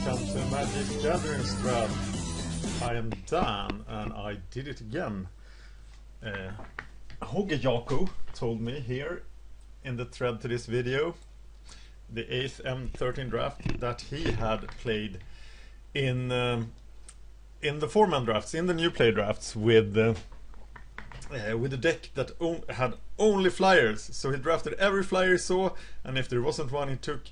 welcome to Magic Gathering Strat. I am Dan and I did it again. Hogejaku told me here in the thread to this video, the 8th M13 draft, that he had played in the 4-man drafts, in the new play drafts, with a deck that had only flyers. So he drafted every flyer he saw, and if there wasn't one, he took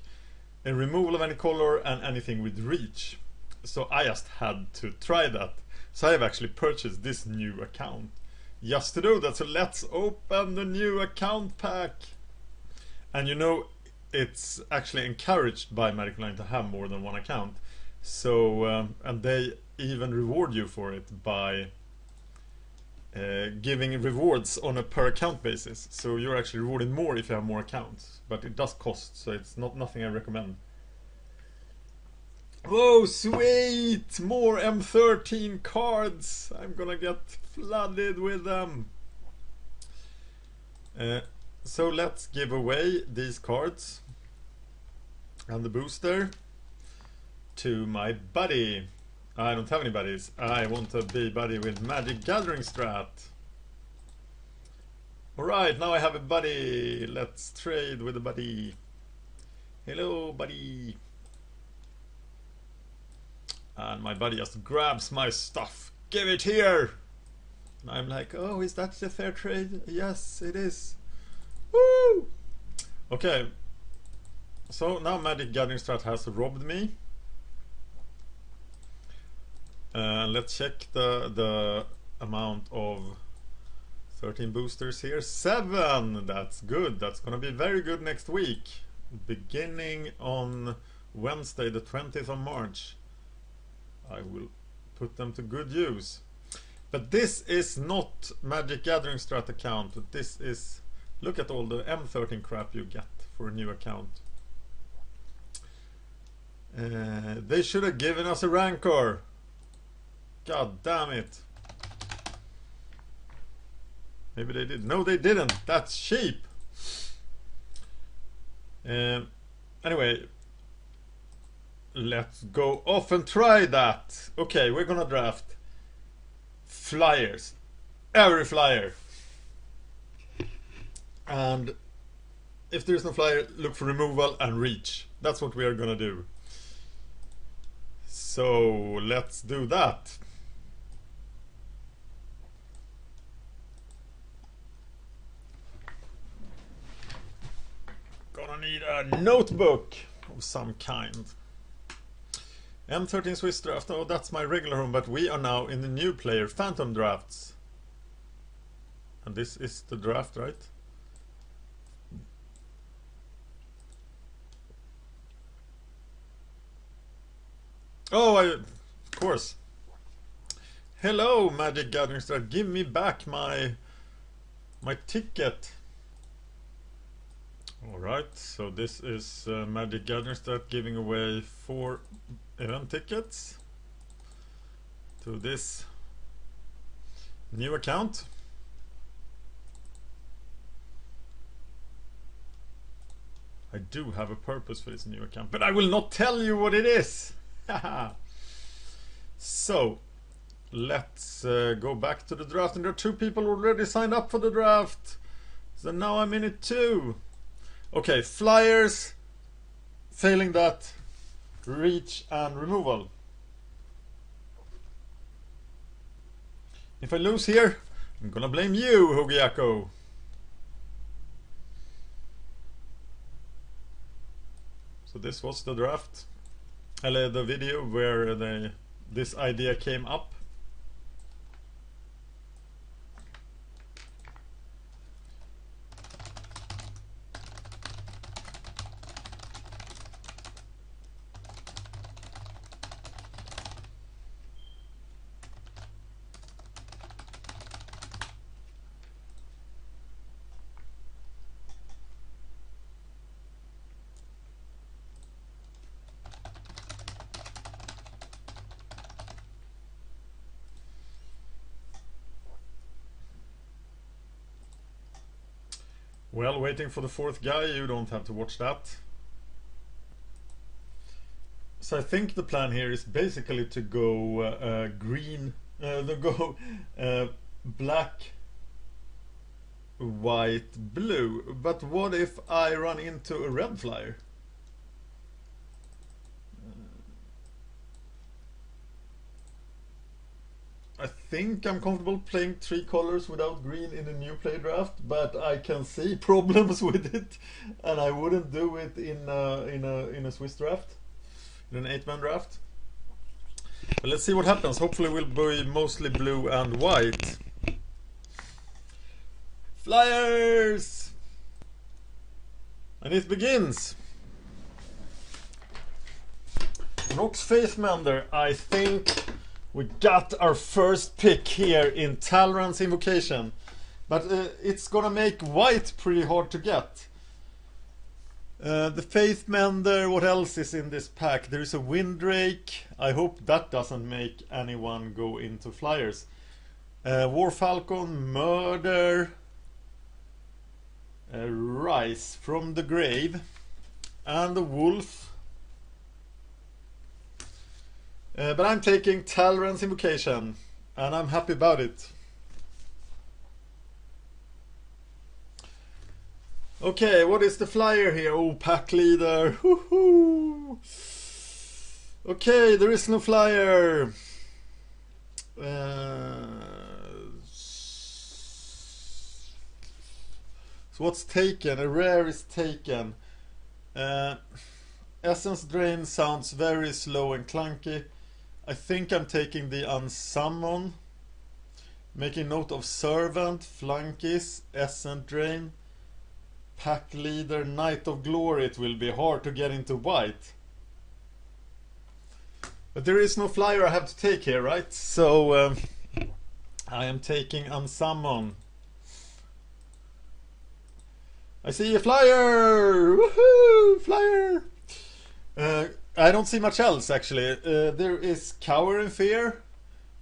a removal of any color and anything with reach. So I just had to try that. So I have actually purchased this new account just to do that. So let's open the new account pack. And you know, it's actually encouraged by Magic Online to have more than one account. So and they even reward you for it by giving rewards on a per account basis. So you're actually rewarded more if you have more accounts, but it does cost, so it's nothing I recommend. Whoa, sweet! More M13 cards! I'm gonna get flooded with them. So let's give away these cards and the booster to my buddy. I don't have any buddies. I want to be buddy with Magic Gathering Strat. Alright, now I have a buddy. Let's trade with a buddy. Hello, buddy. And my buddy just grabs my stuff. Give it here! And I'm like, oh, is that the fair trade? Yes, it is. Woo! Okay. So now Magic Gathering Strat has robbed me. Let's check the amount of 13 boosters here. 7! That's good. That's gonna be very good next week. Beginning on Wednesday the 20th of March. I will put them to good use. But this is not Magic Gathering Strat account. This is... Look at all the M13 crap you get for a new account. They should have given us a Rancor. God damn it. Maybe they did. No, they didn't. That's cheap. Anyway, let's go off and try that. Okay, we're gonna draft flyers. Every flyer. And if there's no flyer, look for removal and reach. That's what we are gonna do. So let's do that. Gonna need a notebook of some kind. M13 Swiss draft. Oh, that's my regular home, but we are now in the new player Phantom drafts. And this is the draft, right? Oh, of course. Hello, Magic Gathering Strat. Give me back my ticket. Alright, so this is Magic Gathering Strat giving away 4 event tickets to this new account. I do have a purpose for this new account, but I will not tell you what it is. So let's go back to the draft, and there are 2 people already signed up for the draft, so now I'm in it too. Okay, flyers, failing that, reach and removal. If I lose here, I'm gonna blame you, Hogejaku. So this was the draft, the video where this idea came up. Well, waiting for the 4th guy, you don't have to watch that. So I think the plan here is basically to go green, black, white, blue. But what if I run into a red flyer? I think I'm comfortable playing 3 colors without green in a new play draft, but I can see problems with it, and I wouldn't do it in a Swiss draft, in an 8-man draft. But let's see what happens. Hopefully we'll be mostly blue and white. Flyers! And it begins. Rox Faithmender, I think we got our first pick here in Talrands Invocation. But it's gonna make white pretty hard to get. The Faithmender, what else is in this pack? There is a Windrake. I hope that doesn't make anyone go into Flyers. War Falcon, Murder, Rise from the Grave, and the Wolf. But I'm taking Talrands Invocation, and I'm happy about it. Okay, what is the flyer here? Oh, pack leader. Woohoo! Okay, there is no flyer. So what's taken? A rare is taken. Essence Drain sounds very slow and clunky. I think I'm taking the Unsummon. Making note of Servant, Flunkies, Essence Drain, Pack Leader, Knight of Glory. It will be hard to get into white. But there is no flyer I have to take here, right? So I am taking Unsummon. I see a flyer! Woohoo! Flyer! I don't see much else actually. There is Cower in Fear.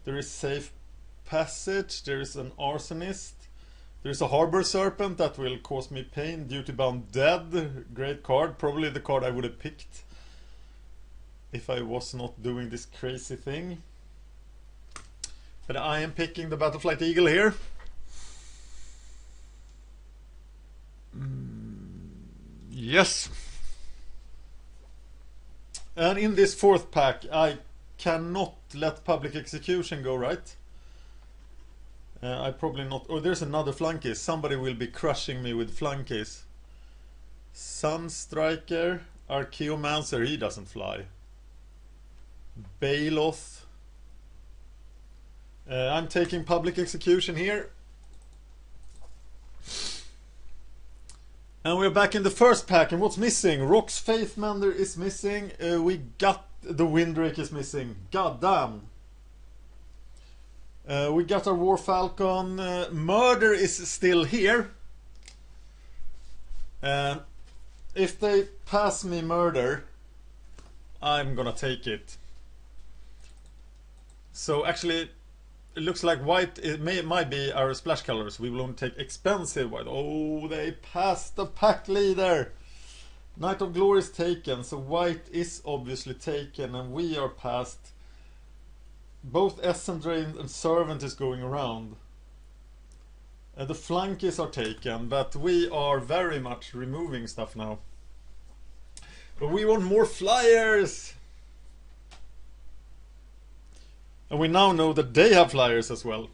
There is Safe Passage. There is an Arsonist. There is a Harbor Serpent that will cause me pain. Duty Bound Dead. Great card. Probably the card I would have picked if I was not doing this crazy thing. But I am picking the Battleflight Eagle here. Yes. And in this 4th pack I cannot let Public Execution go, right? I probably not. Oh, there's another Flunkies. Somebody will be crushing me with Flunkies. Sunstriker, Archaeomancer, he doesn't fly. Baloth. I'm taking Public Execution here. And we're back in the 1st pack, and what's missing? Rox Faithmender is missing. We got the Windrake is missing. God damn. We got our War Falcon. Murder is still here. If they pass me Murder, I'm gonna take it. So actually, it looks like white might be our splash colors. We will only take expensive white. Oh, they passed the pack leader. Knight of Glory is taken, so white is obviously taken, and we are past. Both Essence Drain and Servant is going around. The Flunkies are taken, but we are very much removing stuff now. But we want more flyers! And we now know that they have flyers as well.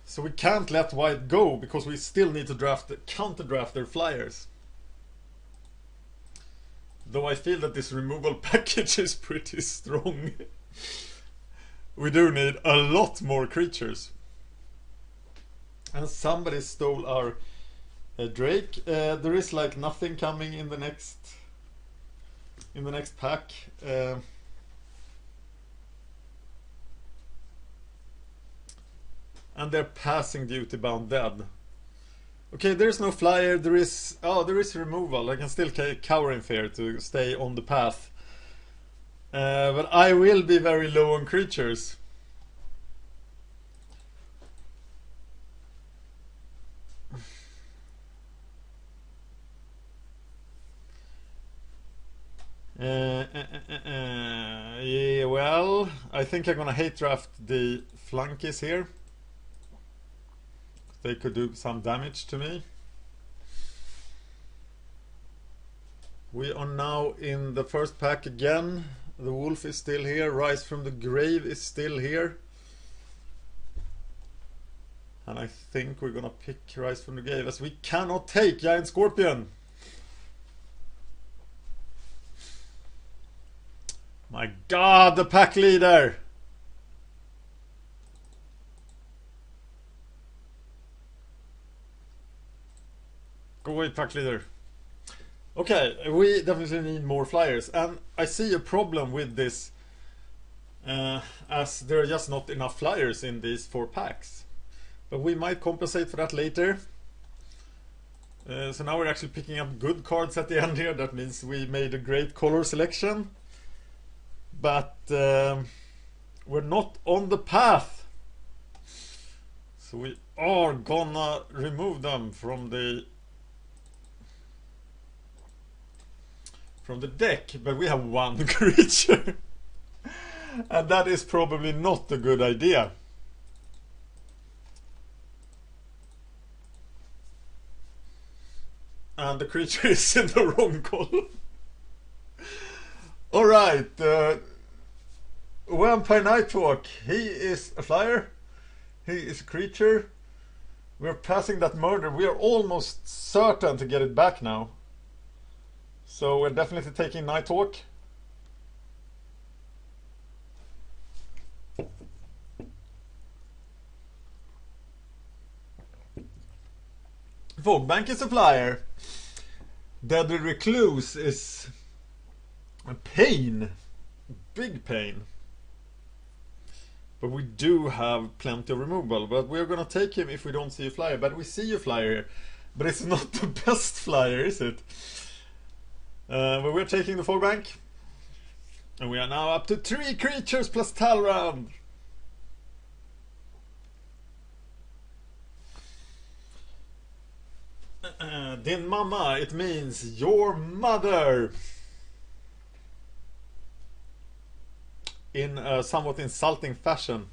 So we can't let white go, because we still need to counter draft their flyers. Though I feel that this removal package is pretty strong. We do need a lot more creatures. And somebody stole our Drake. There is like nothing coming in the next pack. And they're passing Duty Bound Dead. Okay, there's no flyer. There is removal. I can still Cower in Fear to stay on the path. But I will be very low on creatures. Yeah, well, I think I'm gonna hate draft the flunkies here. They could do some damage to me. We are now in the first pack again. The wolf is still here. Rise from the grave is still here. And I think we're gonna pick Rise from the grave, as we cannot take Giant Scorpion. My god, the pack leader! Go away, pack leader. Okay, we definitely need more flyers, and I see a problem with this, as there are just not enough flyers in these 4 packs. But we might compensate for that later. So now we're actually picking up good cards at the end here. That means we made a great color selection. But we're not on the path. So we are gonna remove them from the deck, but we have 1 creature. And that is probably not a good idea. And the creature is in the wrong column. Alright, Vampire Nightwalk, he is a flyer, he is a creature. We're passing that murder, we are almost certain to get it back now. So we're definitely taking Nightwalk. Fogbank is a flyer. Deadly Recluse is a pain. Big pain. But we do have plenty of removal. But we're gonna take him if we don't see a flyer. But we see a flyer here. But it's not the best flyer, is it? But we're taking the Fogbank. And we are now up to 3 creatures plus Talrand. Din mamma, it means your mother. In a somewhat insulting fashion.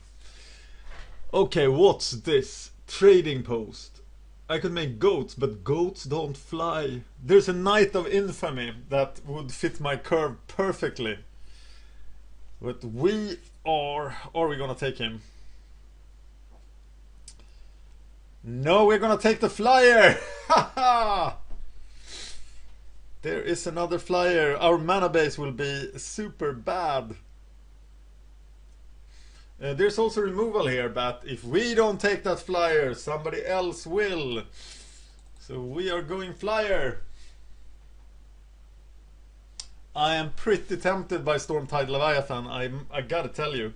Okay, what's this? Trading post. I could make goats, but goats don't fly. There's a Knight of Infamy that would fit my curve perfectly. But we are we gonna take him? No, we're gonna take the flyer! Haha! There is another flyer. Our mana base will be super bad. There's also removal here, but if we don't take that flyer, somebody else will. So we are going flyer. I am pretty tempted by Stormtide Leviathan, I gotta tell you.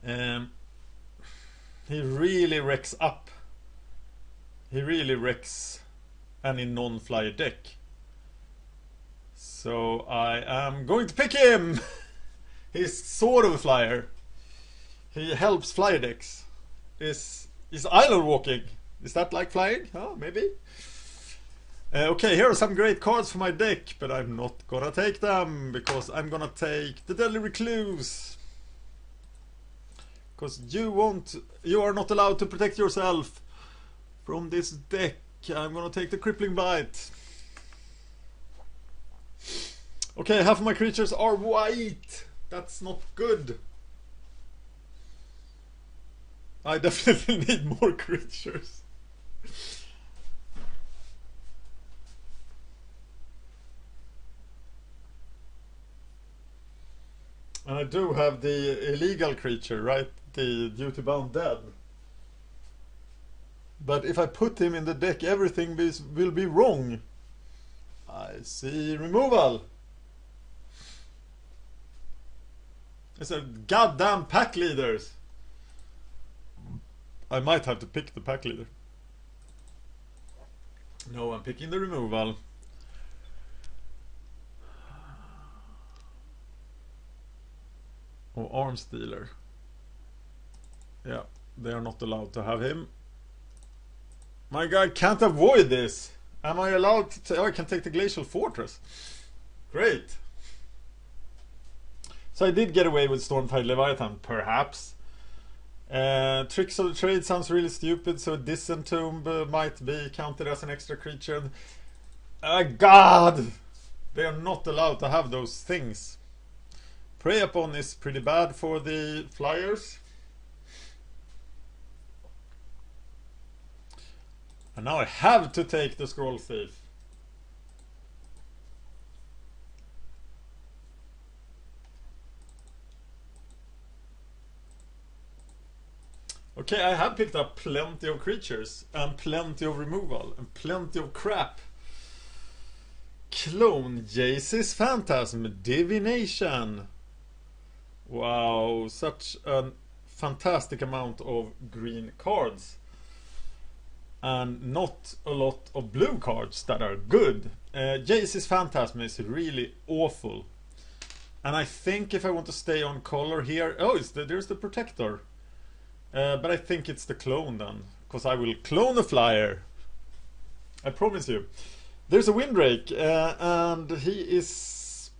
He really wrecks up. He really wrecks any non-flyer deck. So I am going to pick him! He's sort of a flyer. He helps flyer decks. Is island walking. Is that like flying? Oh, maybe. Okay, here are some great cards for my deck, but I'm not gonna take them because I'm gonna take the Deadly Recluse. Because you are not allowed to protect yourself from this deck. I'm gonna take the crippling blight. Okay, half of my creatures are white. That's not good. I definitely need more creatures. And I do have the illegal creature, right? The duty-bound dead. But if I put him in the deck, everything will be wrong. I see removal. It's a goddamn pack leaders. I might have to pick the pack leader. No, I'm picking the removal. Oh, arms dealer. Yeah, they are not allowed to have him. My guy can't avoid this. Am I allowed to oh, I can take the glacial fortress. Great. So I did get away with Stormtide Leviathan, perhaps. Tricks of the Trade sounds really stupid, so Disentomb might be counted as an extra creature. God! They are not allowed to have those things. Prey Upon is pretty bad for the flyers. And now I have to take the Scroll Thief. Okay, I have picked up plenty of creatures, and plenty of removal, and plenty of crap. Clone, Jace's Phantasm, Divination. Wow, such a fantastic amount of green cards. And not a lot of blue cards that are good. Jace's Phantasm is really awful. And I think if I want to stay on color here... Oh, there's the Protector. But I think it's the clone then, because I will clone a flyer. I promise you. There's a Windrake, and he is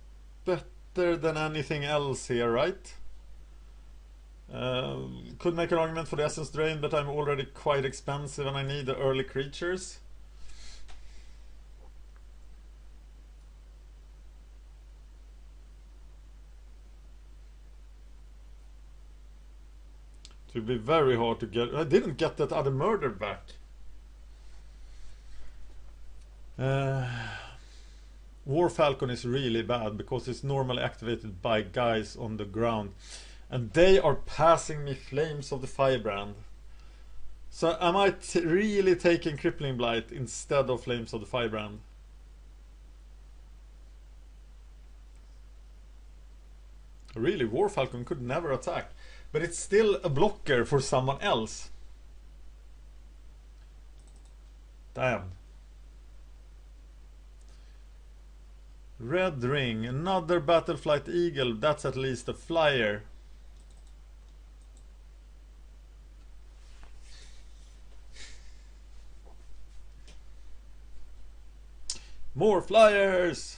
better than anything else here, right? Could make an argument for the Essence Drain, but I'm already quite expensive and I need the early creatures. It will be very hard to get. I didn't get that other murder back. War Falcon is really bad because it's normally activated by guys on the ground, and they are passing me Flames of the Firebrand. So am I really taking Crippling Blight instead of Flames of the Firebrand? Really, War Falcon could never attack. But it's still a blocker for someone else. Damn. Red Ring, another Battleflight Eagle. That's at least a flyer. More flyers!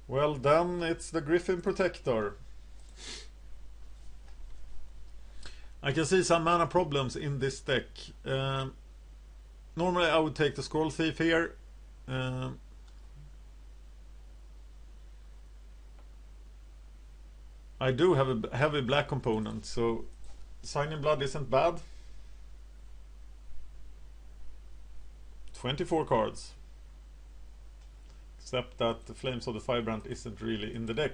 Well then, it's the Griffin Protector. I can see some mana problems in this deck. Normally I would take the Scroll Thief here. I do have a heavy black component, so Signing Blood isn't bad. 24 cards. Except that the Flames of the Firebrand isn't really in the deck.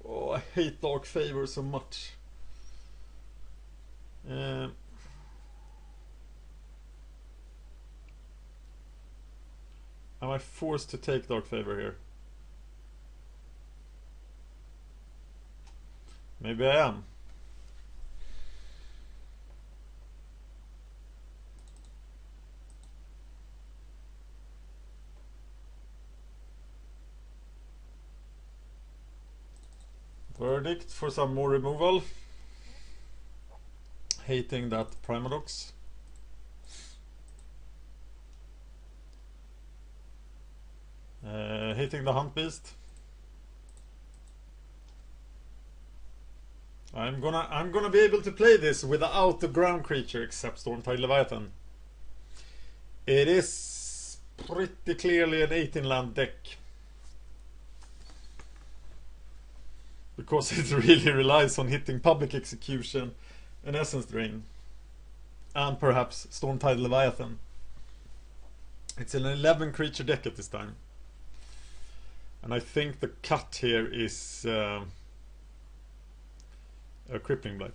Oh, I hate Dark Favor so much. Am I forced to take Dark Favor here? Maybe I am. Verdict for some more removal. Hating that Primadox. Hating the Hunt Beast. I'm gonna be able to play this without the ground creature except Stormtide Leviathan. It is pretty clearly an 18 land deck. Because it really relies on hitting Public Execution and Essence Drain. And perhaps Stormtide Leviathan. It's an 11 creature deck at this time. And I think the cut here is a Crippling Blight.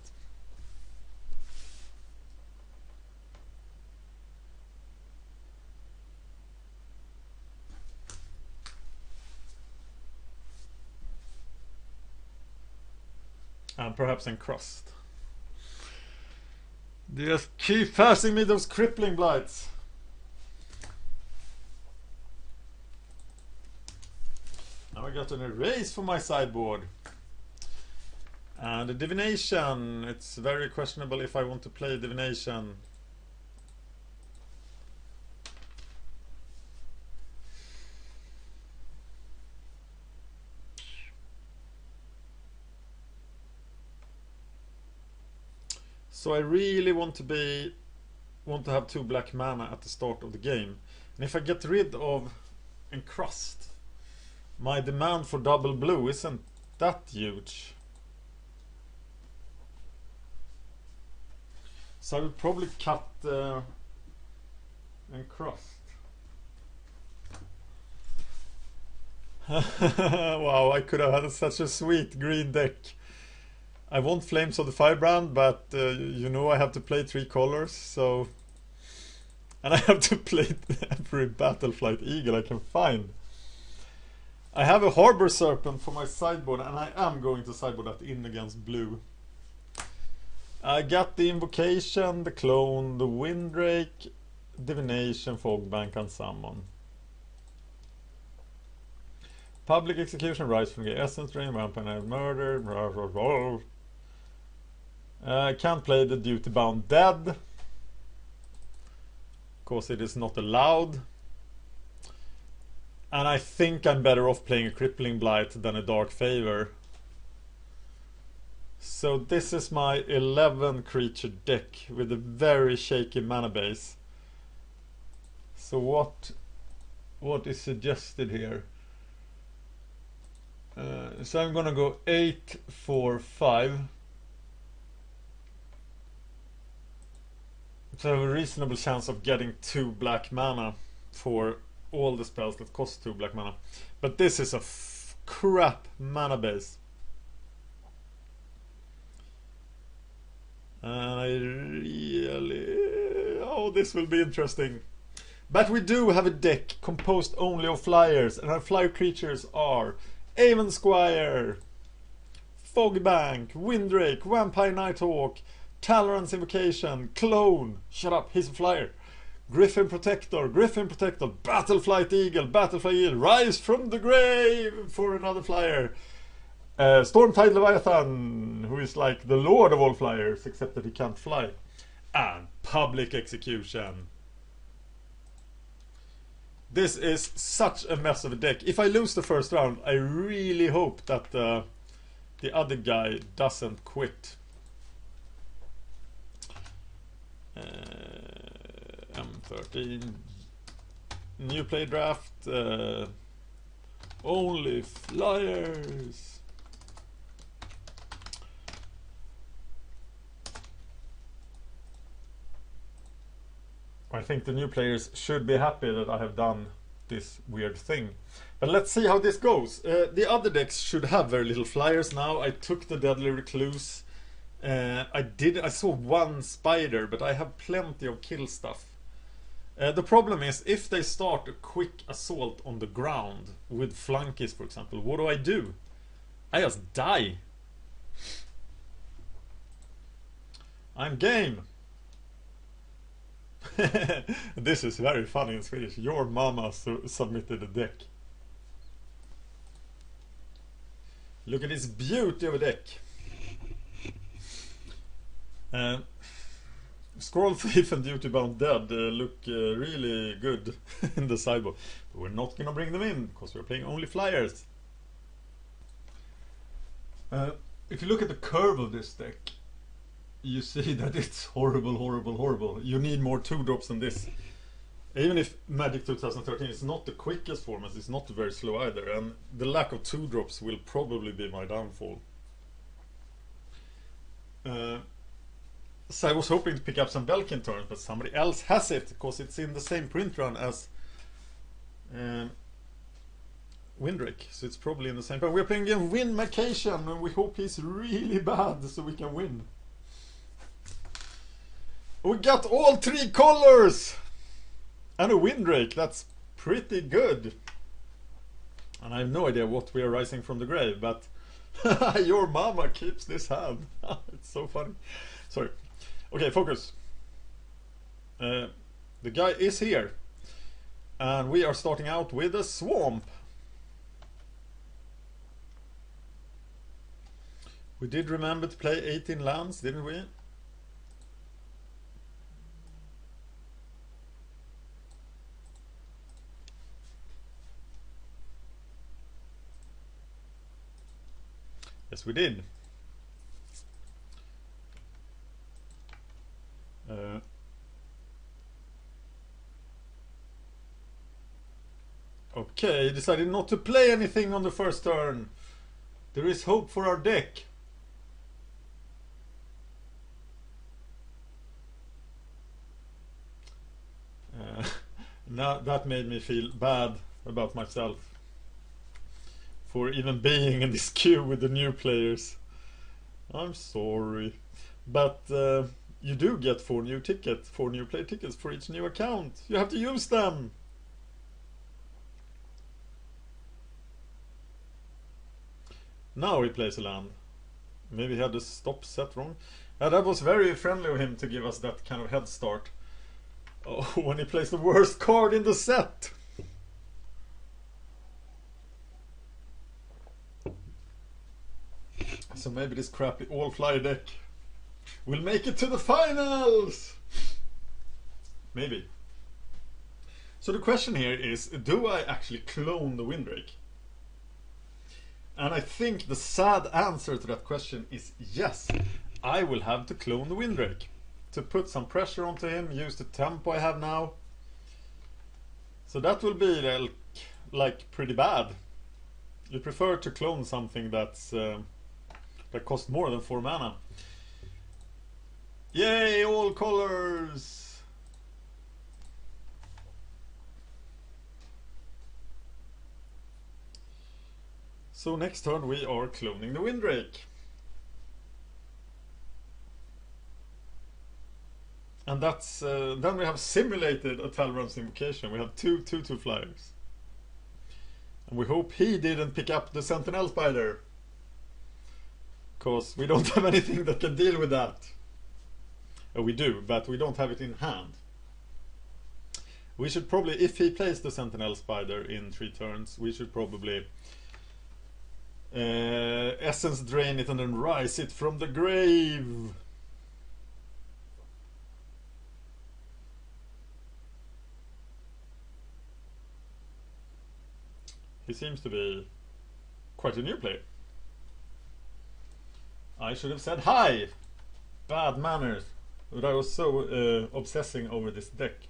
And perhaps Encrust. Just keep passing me those Crippling Blights. Now I I got an erase for my sideboard. And a divination. It's very questionable if I want to play divination. So I really want to have 2 black mana at the start of the game. And if I get rid of encrust, my demand for double blue isn't that huge. So I would probably cut encrust. Wow, I could have had such a sweet green deck. I want Flames of the Firebrand, but you know I have to play 3 colors, so... And I have to play every Battleflight Eagle I can find. I have a Harbor Serpent for my sideboard, and I am going to sideboard that in against blue. I got the Invocation, the Clone, the Windrake, Divination, Fogbank, and Summon. Public Execution, Rise from the Essence Drain, Vampire Murder, can't play the Duty Bound Dead, because it is not allowed. And I think I'm better off playing a Crippling Blight than a Dark Favor. So this is my 11 creature deck with a very shaky mana base. So what is suggested here? So I'm gonna go 8, 4, 5. So I have a reasonable chance of getting 2 black mana for all the spells that cost 2 black mana. But this is a crap mana base. And I really... Oh, this will be interesting. But we do have a deck composed only of flyers, and our flyer creatures are Aven Squire, Fogbank, Windrake, Vampire Nighthawk, Talrands Invocation, Clone, shut up, he's a flyer, Griffon Protector, Battleflight Eagle, Rise from the Grave for another flyer, Stormtide Leviathan, who is like the lord of all flyers, except that he can't fly, and Public Execution. This is such a mess of a deck. If I lose the first round, I really hope that the other guy doesn't quit. M13 new play draft, only flyers. I think the new players should be happy that I have done this weird thing. But let's see how this goes. The other decks should have very little flyers now. I took the Deadly Recluse. I saw 1 spider, but I have plenty of kill stuff. The problem is, if they start a quick assault on the ground with flunkies, for example, what do? I just die. I'm game. This is very funny in Swedish. Your mama submitted a deck. Look at this beauty of a deck. Scroll Thief and Duty Bound Dead look really good in the sideboard. But we're not gonna bring them in because we're playing only flyers. If you look at the curve of this deck, you see that it's horrible. You need more 2-drops than this. Even if Magic 2013 is not the quickest format, it's not very slow either, and the lack of 2-drops will probably be my downfall. So I was hoping to pick up some welkin turns, but somebody else has it, because it's in the same print run as Windrake, so it's probably in the same. But we're playing again invocation, and we hope he's really bad so we can win. We got all 3 colors and a Windrake. That's pretty good. And I have no idea what we are rising from the grave, but your mama keeps this hand. It's so funny. Sorry. Okay, focus. The guy is here, and we are starting out with a swamp. We did remember to play 18 lands, didn't we? Yes, we did. Okay, decided not to play anything on the first turn. There is hope for our deck. Now that made me feel bad about myself for even being in this queue with the new players. I'm sorry, but you do get 4 new tickets, 4 new play tickets for each new account. You have to use them. Now he plays a land. Maybe he had the stop set wrong. That was very friendly of him to give us that kind of head start. Oh, when he plays the worst card in the set. So maybe this crappy all-flyer deck will make it to the finals. Maybe. So the question here is, do I actually clone the Windrake? And I think the sad answer to that question is yes. I will have to clone the Windrake to put some pressure onto him, use the tempo I have now. So that will be like pretty bad. You prefer to clone something that's that costs more than 4 mana. Yay, all colors! So next turn we are cloning the Windrake. And that's then we have simulated a talrands invocation. We have 2 2/2 flyers. And we hope he didn't pick up the Sentinel Spider, because we don't have anything that can deal with that. We do, but we don't have it in hand. We should probably, if he plays the Sentinel Spider in 3 turns, we should probably essence drain it and then rise it from the grave. He seems to be quite a new player. I should have said hi! Bad manners. But I was so obsessing over this deck.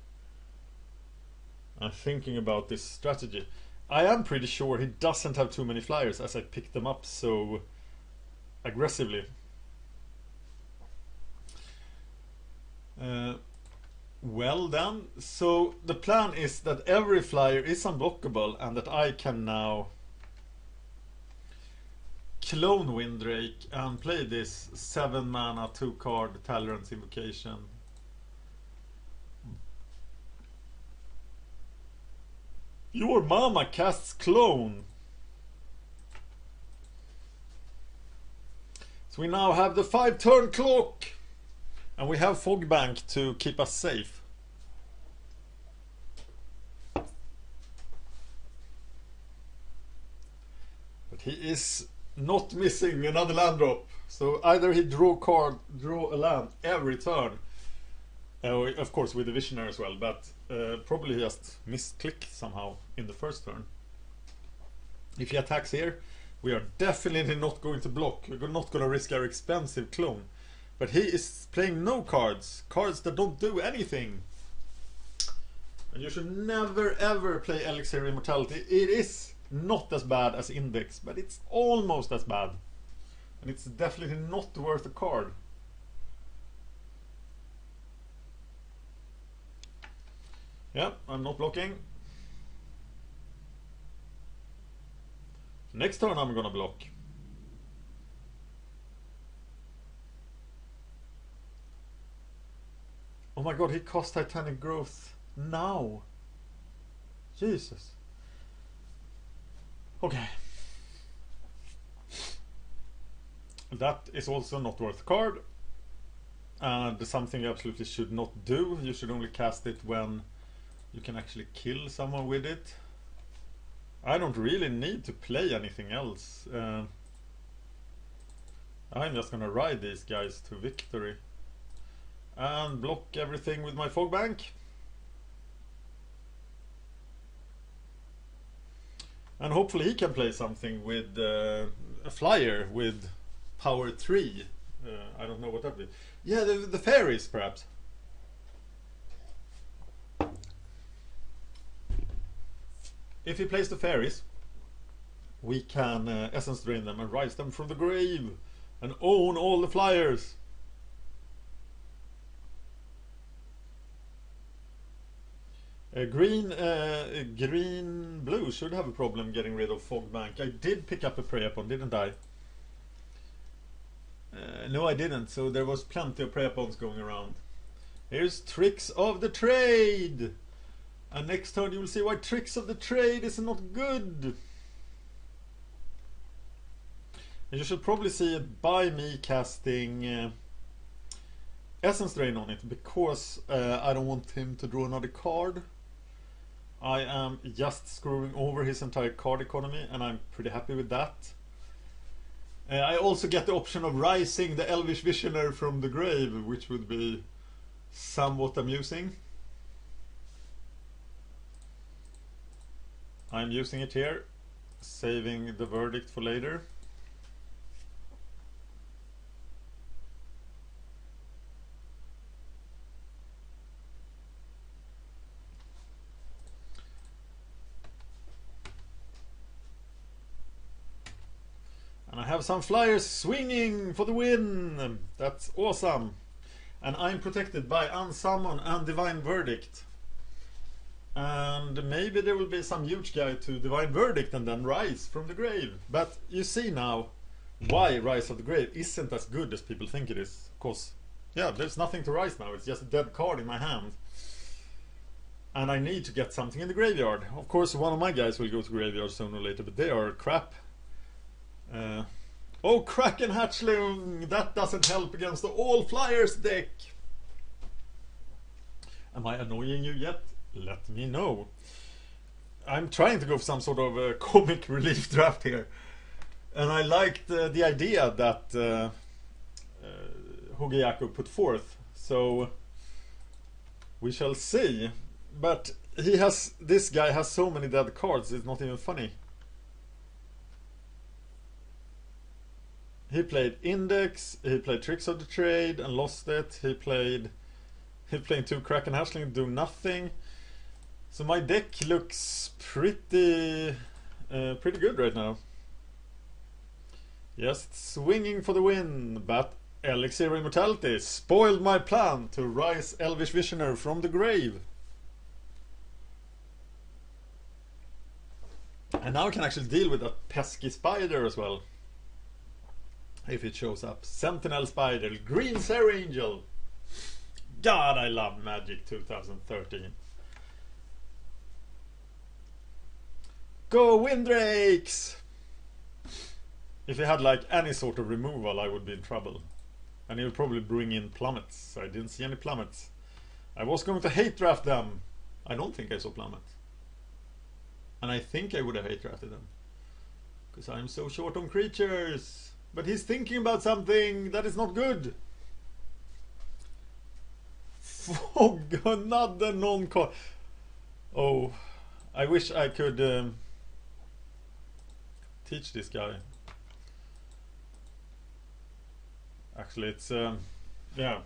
I'm thinking about this strategy. I am pretty sure he doesn't have too many flyers, as I picked them up so aggressively. Well then, so the plan is that every flyer is unblockable and that I can now clone Windrake and play this 7 mana 2 card talrands invocation. Your mama casts clone. So we now have the 5-turn clock. And we have Fogbank to keep us safe. But he is not missing another land drop. So either he draw a land every turn. Of course with the Visionary as well, but probably he just misclicked somehow in the first turn. If he attacks here, we are definitely not going to block. We're not going to risk our expensive clone. But he is playing no cards. Cards that don't do anything. And you should never ever play Elixir Immortality. It is not as bad as Index, but it's almost as bad. And it's definitely not worth a card. Yeah, I'm not blocking. Next turn I'm gonna block. Oh my god, he cost Titanic Growth now. Jesus. Okay. That is also not worth a card. And something you absolutely should not do. You should only cast it when you can actually kill someone with it. I don't really need to play anything else. I'm just gonna ride these guys to victory and block everything with my fog bank. And hopefully he can play something with a flyer with power 3. I don't know what that would be. Yeah, the fairies perhaps. If he plays the fairies, we can essence drain them and rise them from the grave and own all the flyers. Green blue should have a problem getting rid of fog bank. I did pick up a prey upon, didn't I? No, I didn't. So there was plenty of prey upons going around. Here's tricks of the trade. And next turn you will see why tricks of the trade is not good. And you should probably see it by me casting essence drain on it, because I don't want him to draw another card. I am just screwing over his entire card economy, and I'm pretty happy with that. I also get the option of rising the Elvish Visionary from the grave, which would be somewhat amusing. I'm using it here, saving the verdict for later. And I have some flyers swinging for the win. That's awesome. And I'm protected by Unsummon and Divine Verdict. And maybe there will be some huge guy to Divine Verdict and then Rise from the grave. But you see now why Rise of the Grave isn't as good as people think it is. Of course, yeah, there's nothing to rise now. It's just a dead card in my hand. And I need to get something in the graveyard. Of course, one of my guys will go to graveyard sooner or later, but they are crap. Oh, Kraken Hatchling! That doesn't help against the All Flyers deck! Am I annoying you yet? Let me know. I'm trying to go for some sort of comic relief draft here. And I liked the idea that Hogejaku put forth. So we shall see. But this guy has so many dead cards, it's not even funny. He played Index, he played Tricks of the Trade and lost it. He played 2 Kraken Hatchling, do nothing. So my deck looks pretty good right now. Just swinging for the win, but Elixir Immortality spoiled my plan to rise Elvish Visionary from the grave. And now I can actually deal with that pesky spider as well. If it shows up. Sentinel Spider, Green Serra Angel. God, I love Magic 2013. Go Windrakes! If he had like any sort of removal, I would be in trouble. And he would probably bring in plummets. I didn't see any plummets. I was going to hate draft them. I don't think I saw plummets. And I think I would have hate drafted them. Because I'm so short on creatures. But he's thinking about something that is not good. Fog, another non-card. Oh, I wish I could teach this guy. Actually, it's yeah,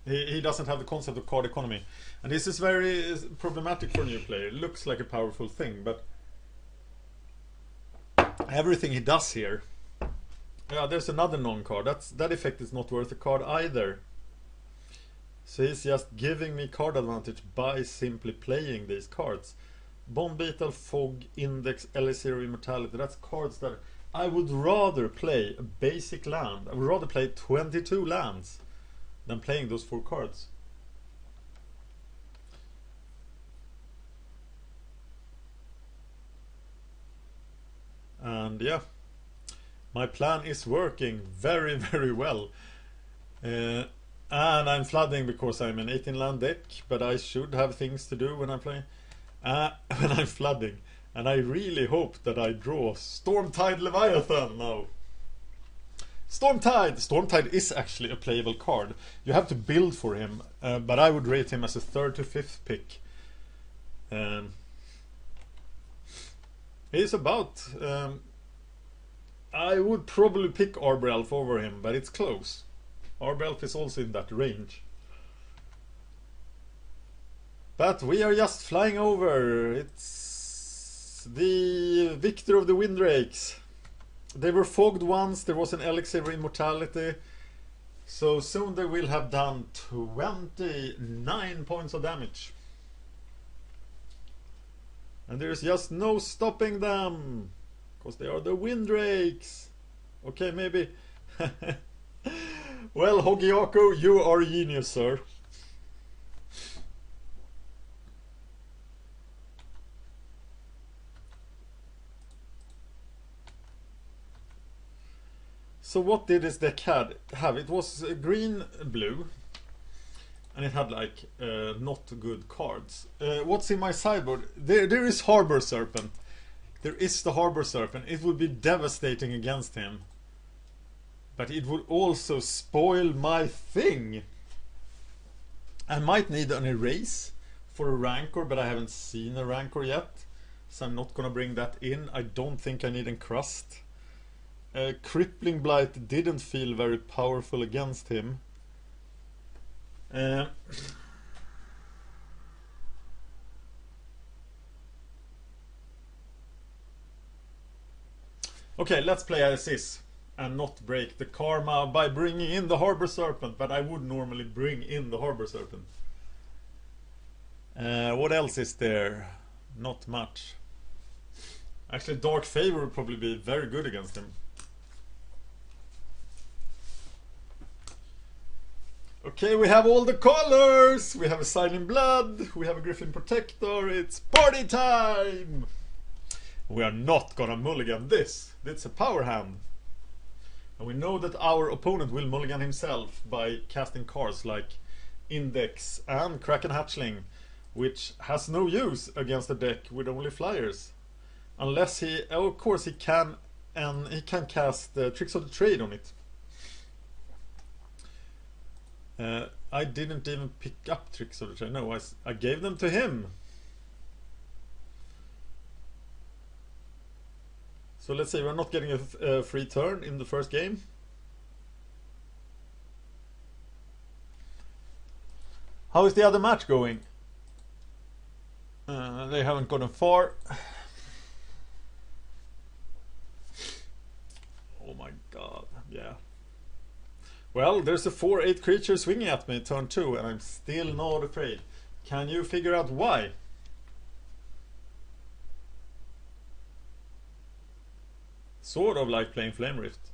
he doesn't have the concept of card economy, and this is very problematic for a new player. It looks like a powerful thing, but everything he does here. Yeah, there's another non-card. That effect is not worth a card either. So he's just giving me card advantage by simply playing these cards. Bomb Beetle, Fog, Index, Elixir Immortality. That's cards that I would rather play a basic land. I would rather play 22 lands than playing those 4 cards. And yeah, my plan is working very, very well. And I'm flooding because I'm an 18 land deck, but I should have things to do when I'm playing. When I'm flooding. And I really hope that I draw Stormtide Leviathan now. Stormtide! Stormtide is actually a playable card. You have to build for him, but I would rate him as a 3rd to 5th pick. He's about... I would probably pick Arbor Elf over him, but it's close. Arbor Elf is also in that range. But we are just flying over. It's the victor of the Windrakes. They were fogged once, there was an elixir of immortality. So soon they will have done 29 points of damage. And there is just no stopping them. Because they are the Windrakes. Okay, maybe. Well, Hogejaku, you are a genius, sir. So what did this deck have? It was green, blue, and it had like not good cards. What's in my sideboard? There is Harbor Serpent. There is the Harbor Serpent. It would be devastating against him. But it would also spoil my thing. I might need an erase for a Rancor, but I haven't seen a Rancor yet. So I'm not gonna bring that in. I don't think I need Encrust. Crippling Blight didn't feel very powerful against him. Okay, let's play as is and not break the karma by bringing in the Harbor Serpent, but I would normally bring in the Harbor Serpent. What else is there? Not much. Actually, Dark Favor would probably be very good against him. Okay, we have all the colors! We have a Silent Blood, we have a Griffin Protector, it's party time! We are not gonna mulligan this. It's a power hand. And we know that our opponent will mulligan himself by casting cards like Index and Kraken Hatchling, which has no use against a deck with only flyers. Unless he, of course he can, and he can cast Tricks of the Trade on it. I didn't even pick up Tricks of the Trade. No, I gave them to him. So let's say we're not getting a free turn in the first game. How is the other match going? They haven't gone far. Oh my god, yeah. Well, there's a 4/8 creature swinging at me turn 2 and I'm still not afraid. Can you figure out why? Sort of like playing Flame Rift.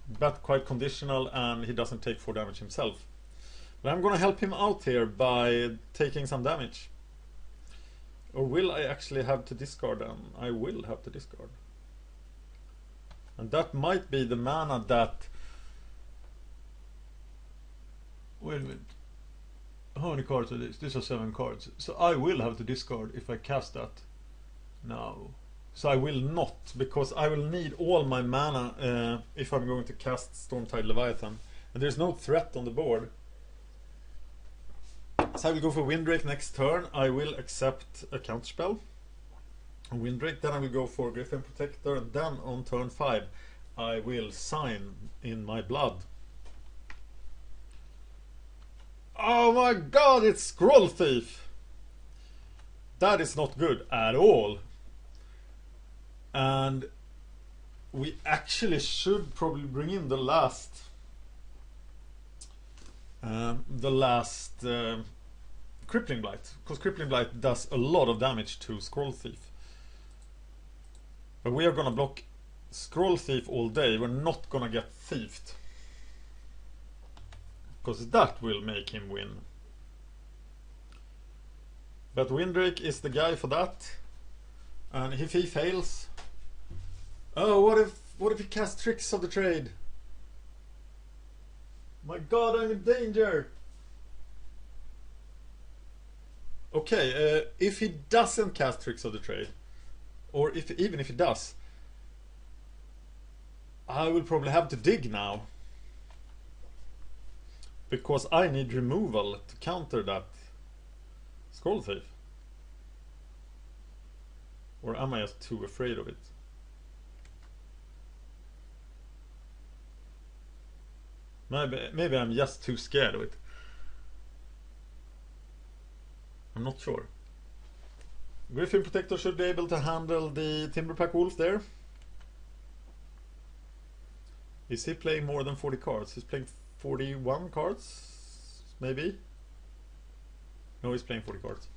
But quite conditional and he doesn't take 4 damage himself. But I'm gonna help him out here by taking some damage. Or will I actually have to discard them? I will have to discard. And that might be the mana that... Wait a minute. How many cards are these? These are 7 cards. So I will have to discard if I cast that. No. So I will not, because I will need all my mana if I'm going to cast Stormtide Leviathan. And there's no threat on the board. So I will go for Windrake next turn. I will accept a counterspell. Windrake, then I will go for Griffin Protector, and then on turn 5 I will sign in my blood. Oh my god, it's Scroll Thief! That is not good at all. And we actually should probably bring in the last Crippling Blight, because Crippling Blight does a lot of damage to Scroll Thief. But we are gonna block Scroll Thief all day. We're not gonna get thiefed, because that will make him win. But Windrake is the guy for that. And if he fails, oh, what if he casts Tricks of the Trade? My god, I'm in danger. Okay, if he doesn't cast Tricks of the Trade, or even if he does, I will probably have to dig now. Because I need removal to counter that scroll thief. Or am I just too afraid of it? Maybe I'm just too scared of it. I'm not sure. Griffin Protector should be able to handle the Timberpack Wolf there. Is he playing more than 40 cards? He's playing 41 cards, maybe? No, he's playing 40 cards.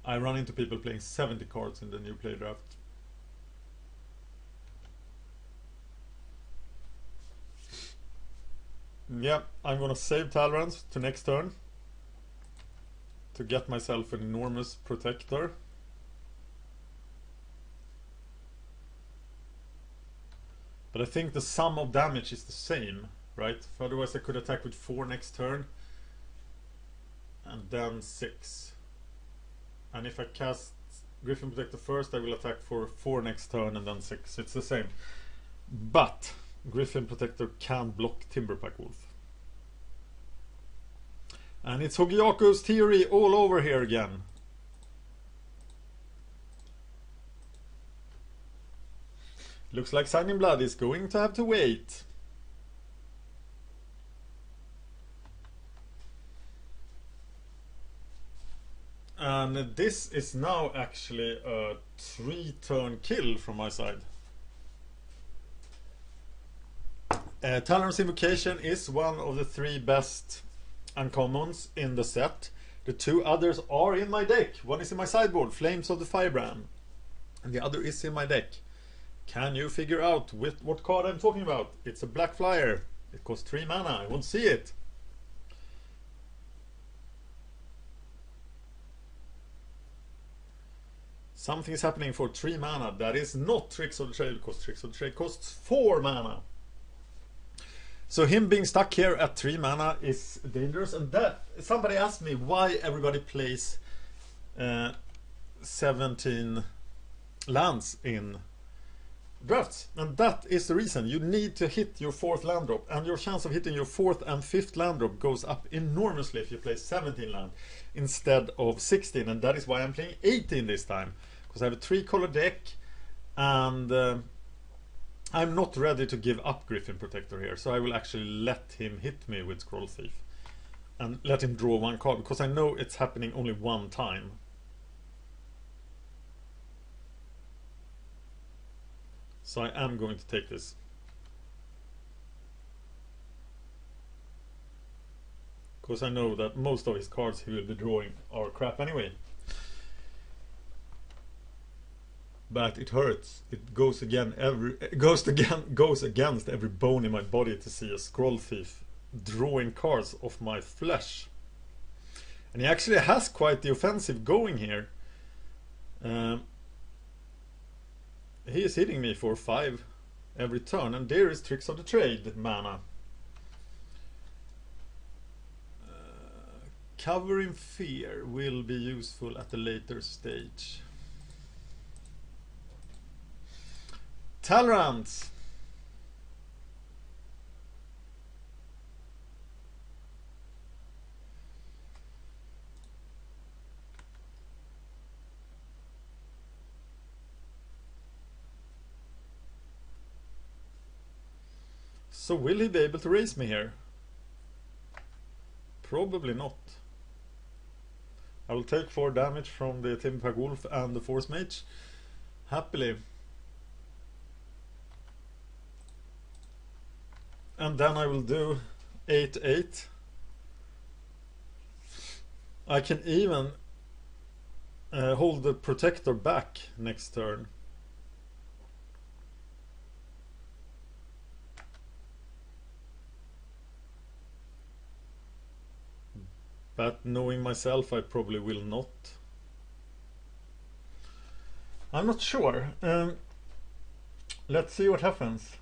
I run into people playing 70 cards in the new play draft. Yeah, I'm gonna save talrands to next turn to get myself an enormous protector. But I think the sum of damage is the same, right? Otherwise I could attack with 4 next turn and then 6. And if I cast Griffin Protector first, I will attack for 4 next turn and then 6. It's the same. But Griffin Protector can block Timberpack Wolf. And it's Hogejaku's theory all over here again. Looks like Signing Blood is going to have to wait. And this is now actually a 3-turn kill from my side. Talrands Invocation is one of the 3 best uncommons in the set. The 2 others are in my deck. One is in my sideboard, Flames of the Firebrand, and the other is in my deck. Can you figure out what card I'm talking about? It's a black flyer. It costs 3 mana. I won't see it. Something is happening for 3 mana. That is not Tricks of the Trade, because Tricks of the Trade costs 4 mana. So him being stuck here at 3 mana is dangerous. And that somebody asked me why everybody plays 17 lands in drafts, and that is the reason. You need to hit your 4th land drop, and your chance of hitting your 4th and 5th land drop goes up enormously if you play 17 land instead of 16, and that is why I'm playing 18 this time, because I have a 3-color deck, and I'm not ready to give up Griffin Protector here, so I will actually let him hit me with Scroll Thief and let him draw 1 card, because I know it's happening only 1 time. So I am going to take this. Because I know that most of his cards he will be drawing are crap anyway. But it hurts. It goes against every bone in my body to see a Scroll Thief drawing cards off my flesh. And he actually has quite the offensive going here. He is hitting me for 5 every turn, and there is Tricks of the Trade mana. Covering Fear will be useful at a later stage. Talrands. So will he be able to raise me here? Probably not. I will take 4 damage from the Timberpack Wolf and the Force Mage. Happily. And then I will do 8/8. I can even hold the Protector back next turn. But knowing myself, I probably will not. I'm not sure. Let's see what happens.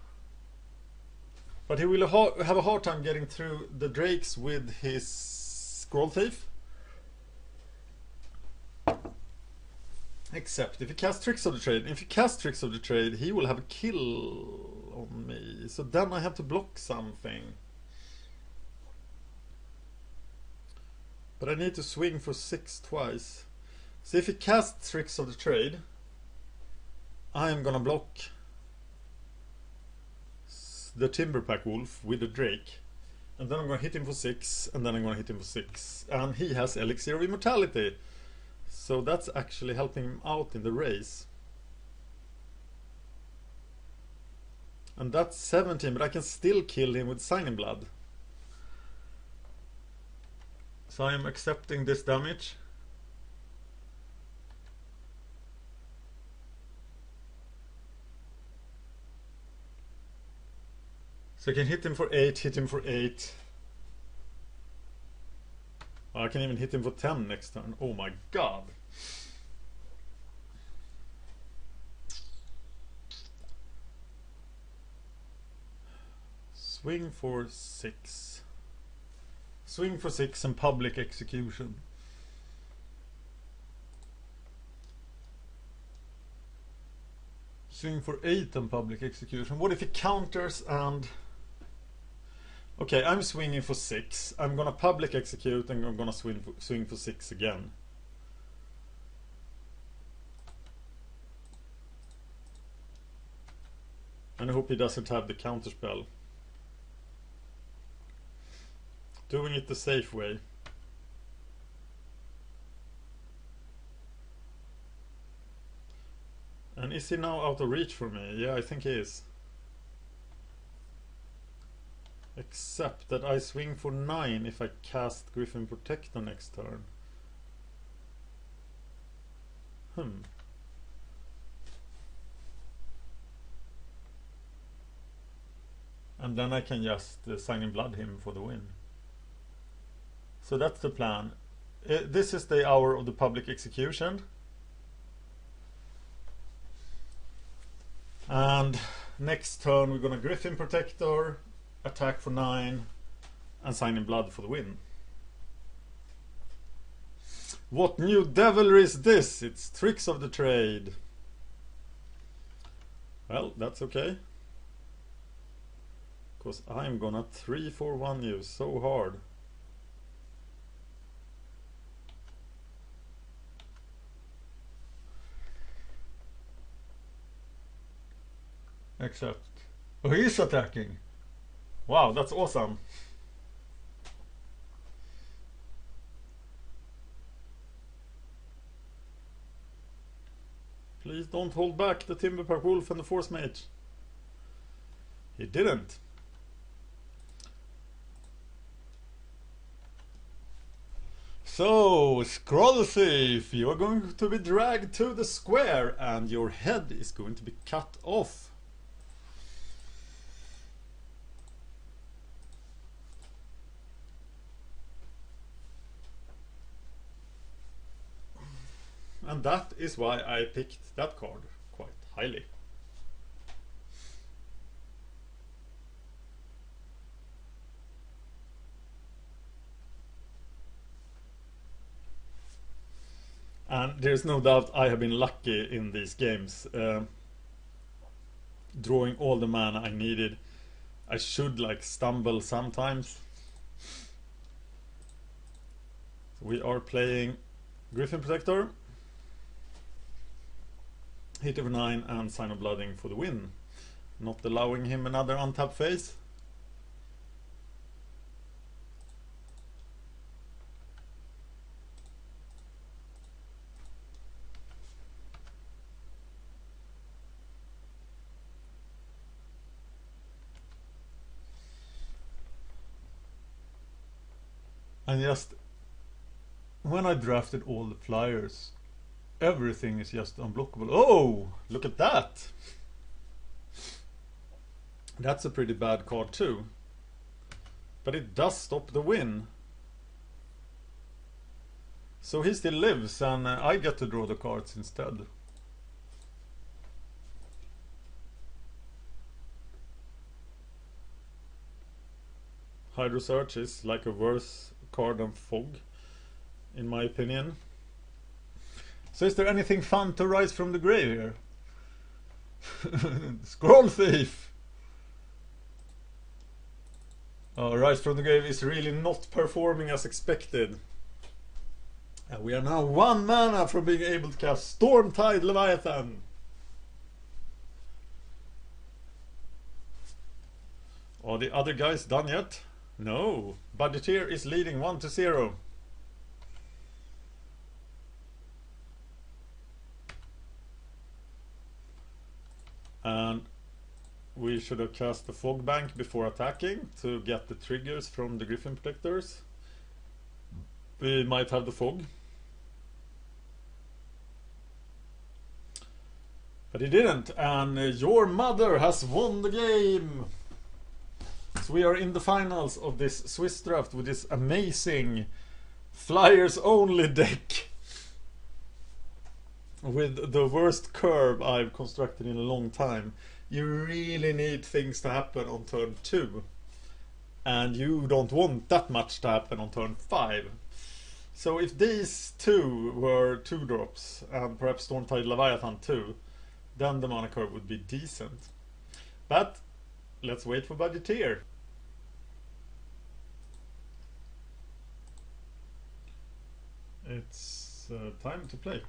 But he will have a hard time getting through the drakes with his Scroll Thief. Except if he casts Tricks of the Trade. If he casts Tricks of the Trade, he will have a kill on me. So then I have to block something. But I need to swing for 6 twice. So if he casts Tricks of the Trade, I am gonna block the Timberpack Wolf with the Drake. And then I'm gonna hit him for 6, and then I'm gonna hit him for 6. And he has Elixir of Immortality. So that's actually helping him out in the race. And that's 17, but I can still kill him with Sign Blood. So I am accepting this damage. So I can hit him for 8, hit him for 8. I can even hit him for 10 next turn. Oh my god. Swing for 6. Swing for 6 and public execution. Swing for 8 and public execution. What if he counters and... Okay, I'm swinging for 6. I'm gonna public execute and I'm gonna swing for 6 again. And I hope he doesn't have the counter spell. Doing it the safe way. And is he now out of reach for me? Yeah, I think he is. Except that I swing for 9 if I cast Griffin Protector next turn. And then I can just Sign in Blood him for the win. So that's the plan. This is the hour of the public execution. And next turn we're gonna Griffin Protector, attack for 9, and Sign in Blood for the win. What new devilry is this? It's Tricks of the Trade. Well, that's okay. Because I'm gonna 3-4-1 you so hard. Except... Oh, he's attacking! Wow, that's awesome! Please don't hold back the Timberpack Wolf and the Force Mage. He didn't. So, Scroll Thief, you are going to be dragged to the square and your head is going to be cut off. And that is why I picked that card quite highly. And there's no doubt I have been lucky in these games. Drawing all the mana I needed. I should like stumble sometimes. So we are playing Griffin Protector. Hit over 9 and Sign of Blooding for the win. Not allowing him another untap phase. And just when I drafted all the flyers, everything is just unblockable. Oh, look at that! That's a pretty bad card too. But it does stop the win. So he still lives and I get to draw the cards instead. Hydro Search is like a worse card than Fog, in my opinion. So is there anything fun to rise from the grave here? Scroll thief! Rise from the grave is really not performing as expected. And we are now 1 mana from being able to cast Stormtide Leviathan. Are the other guys done yet? No. Budgeteer is leading 1-0. And we should have cast the Fog Bank before attacking to get the triggers from the Griffin Protectors. We might have the Fog. But he didn't, and your mother has won the game! So we are in the finals of this Swiss draft with this amazing Flyers only deck. With the worst curve I've constructed in a long time. You really need things to happen on turn 2. And you don't want that much to happen on turn 5. So if these two were 2-drops, and perhaps Stormtide Leviathan too, then the mana curve would be decent. But let's wait for Budgeteer. It's time to play.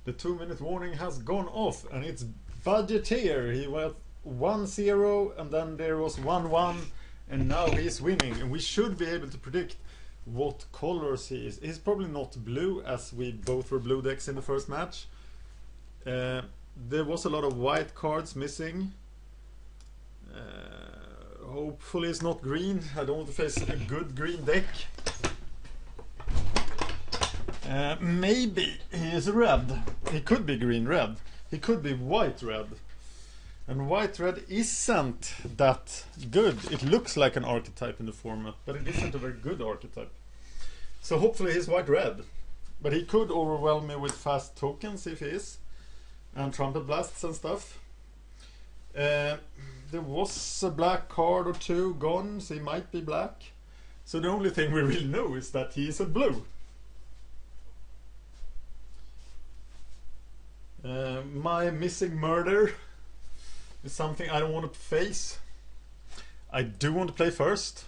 The 2-minute warning has gone off, and it's Budgeteer. He went 1-0, and then there was 1-1, and now he's winning. And we should be able to predict what colors he is. He's probably not blue, as we both were blue decks in the first match. There was a lot of white cards missing. Hopefully it's not green. I don't want to face a good green deck. Maybe he is red. He could be green-red. He could be white-red. And white-red isn't that good. It looks like an archetype in the format, but it isn't a very good archetype. So hopefully he's white-red. But he could overwhelm me with fast tokens if he is. And trumpet blasts and stuff. There was a black card or two gone, so he might be black. So the only thing we really know is that he is a blue. My missing murder is something I don't want to face. I do want to play first.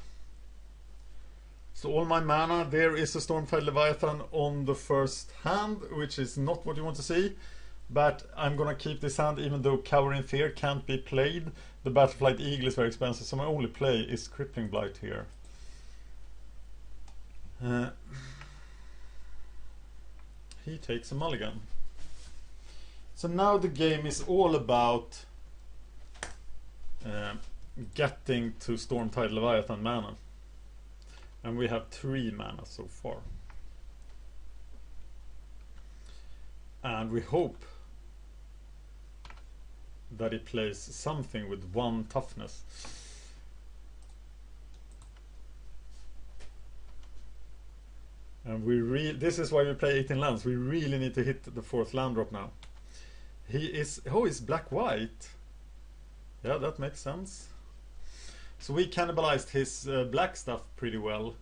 So all my mana, there is a Stormtide Leviathan on the first hand, which is not what you want to see. But I'm gonna keep this hand even though Cower in Fear can't be played. The Battleflight Eagle is very expensive, so my only play is Crippling Blight here. He takes a mulligan. So now the game is all about getting to Stormtide Leviathan mana. And we have 3 mana so far. And we hope that he plays something with 1 toughness. And this is why we play 18 lands. We really need to hit the 4th land drop now. He is, oh, he's black-white. Yeah, that makes sense. So we cannibalized his black stuff pretty well.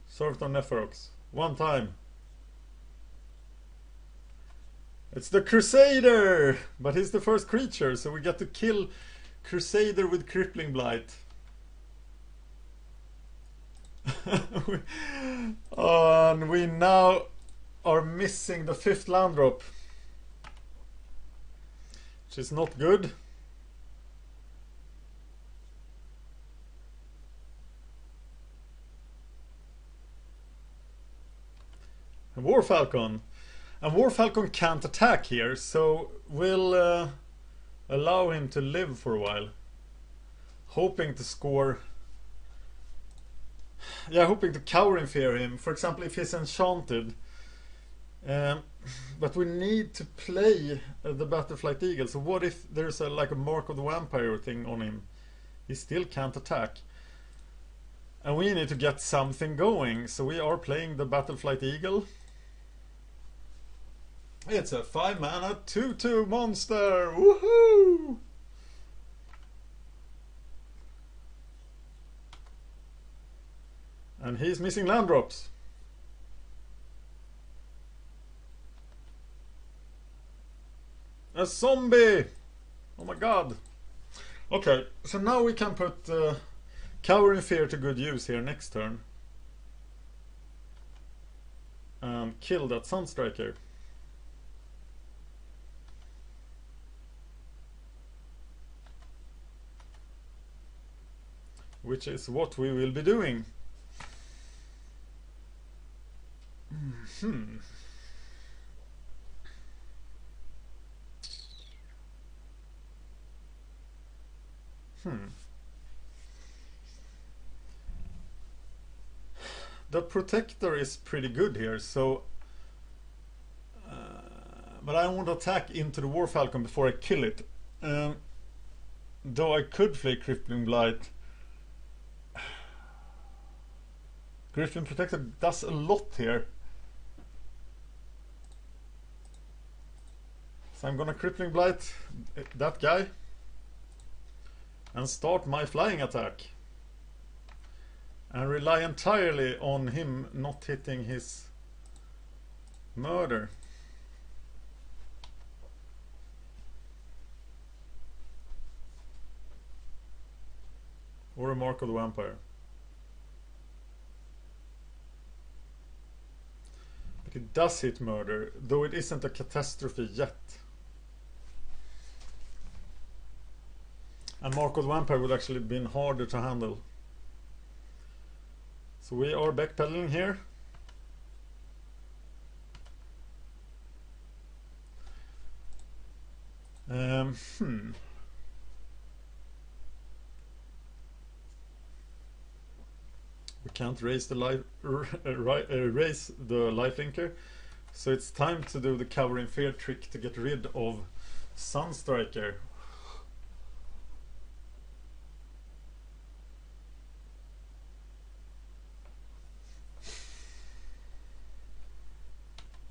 Served on Neferox. 1 time. It's the Crusader! But he's the first creature, so we get to kill Crusader with Crippling Blight. And we now are missing the 5th land drop, which is not good. And War Falcon. And War Falcon can't attack here, so we'll allow him to live for a while. Hoping to score. Yeah, hoping to Cower in Fear him. For example, if he's enchanted. But we need to play the Battleflight Eagle. So what if there's like a Mark of the Vampire thing on him? He still can't attack. And we need to get something going. So we are playing the Battleflight Eagle. It's a 5 mana 2/2 monster. Woohoo! And he's missing land drops. A zombie! Oh my god. Okay, so now we can put Cower in Fear to good use here next turn. And kill that Sunstriker. Which is what we will be doing. The Protector is pretty good here, so but I want to attack into the War Falcon before I kill it. Though I could play Crippling Blight. Griffon Protector does a lot here. So I'm gonna Crippling Blight that guy and start my flying attack. And rely entirely on him not hitting his murder. Or a Mark of the Vampire. But it does hit murder, though it isn't a catastrophe yet. And Mark of the Vampire would actually have been harder to handle. So we are backpedaling here. We can't raise the lifelinker, so it's time to do the Cover in Fear trick to get rid of Sunstriker.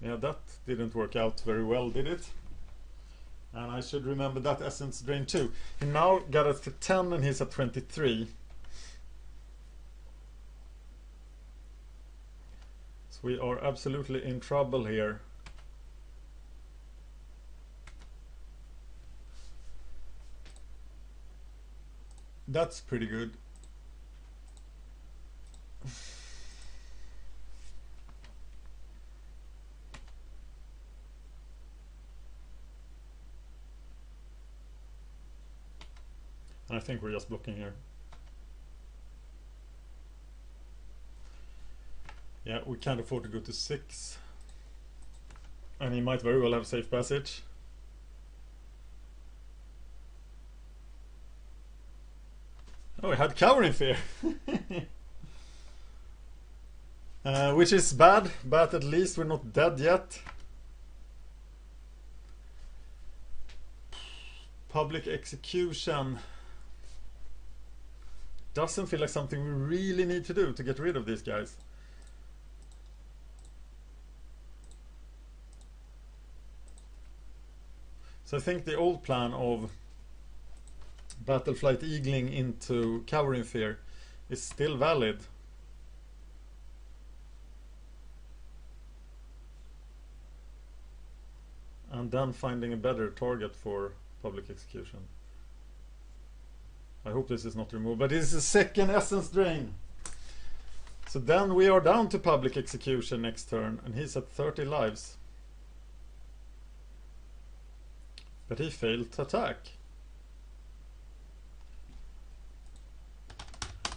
Yeah, that didn't work out very well, did it? And I should remember that essence drain too. He now got us to 10 and he's at 23. So we are absolutely in trouble here. That's pretty good. I think we're just blocking here. Yeah, we can't afford to go to 6. And he might very well have safe passage. Oh, he had Cower in Fear. Which is bad, but at least we're not dead yet. Public execution. Doesn't feel like something we really need to do to get rid of these guys. So I think the old plan of Battleflight Eagling into Cower in Fear is still valid. And then finding a better target for public execution. I hope this is not removed, but this is a second essence drain. So then we are down to public execution next turn, and he's at 30 lives. But he failed to attack.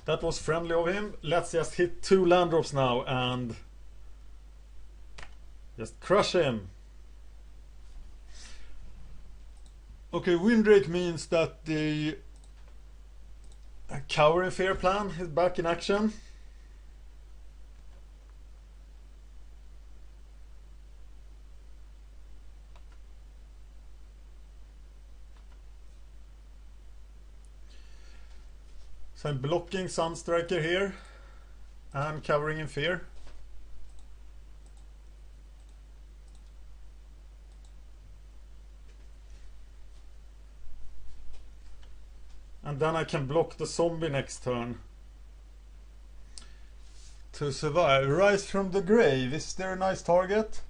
That was friendly of him. Let's just hit 2 land drops now and just crush him. Okay, Windrake means that the Cower in Fear plan is back in action. So I'm blocking Sunstriker here and Cowering in Fear. And then I can block the zombie next turn to survive. Rise from the grave. Is there a nice target?